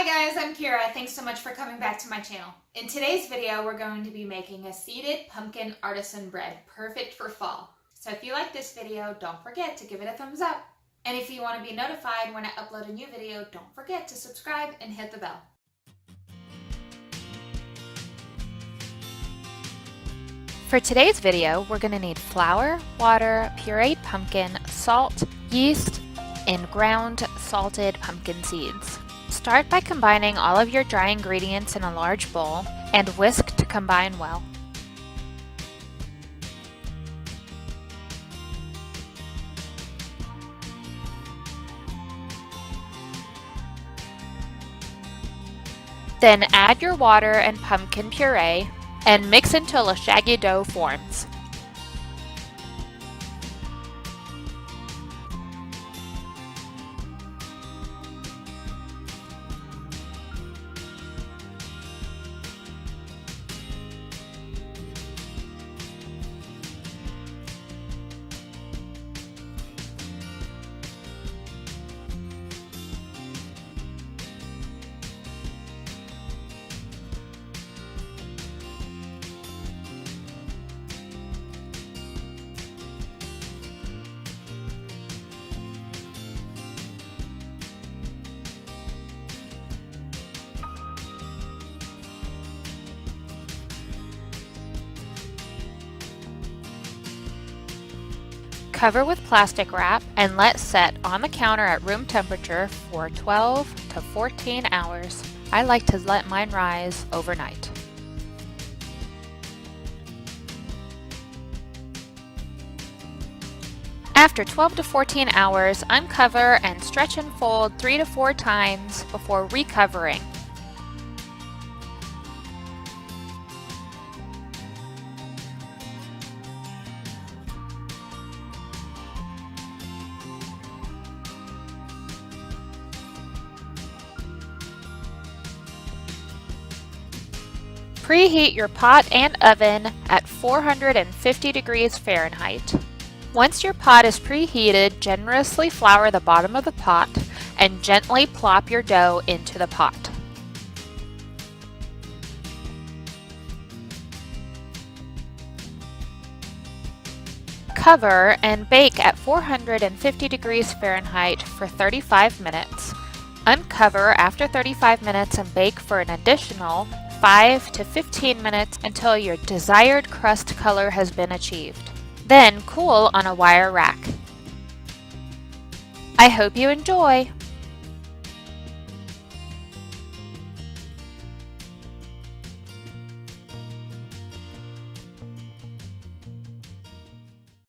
Hi guys, I'm Kira. Thanks so much for coming back to my channel. In today's video, we're going to be making a seeded pumpkin artisan bread, perfect for fall. So if you like this video, don't forget to give it a thumbs up. And if you want to be notified when I upload a new video, don't forget to subscribe and hit the bell. For today's video, we're going to need flour, water, pureed pumpkin, salt, yeast, and ground salted pumpkin seeds. Start by combining all of your dry ingredients in a large bowl and whisk to combine well. Then add your water and pumpkin puree and mix until a shaggy dough forms. Cover with plastic wrap and let set on the counter at room temperature for 12 to 14 hours. I like to let mine rise overnight. After 12 to 14 hours, uncover and stretch and fold 3 to 4 times before recovering. Preheat your pot and oven at 450 degrees Fahrenheit. Once your pot is preheated, generously flour the bottom of the pot and gently plop your dough into the pot. Cover and bake at 450 degrees Fahrenheit for 35 minutes. Uncover after 35 minutes and bake for an additional 5 to 15 minutes until your desired crust color has been achieved. Then cool on a wire rack. I hope you enjoy!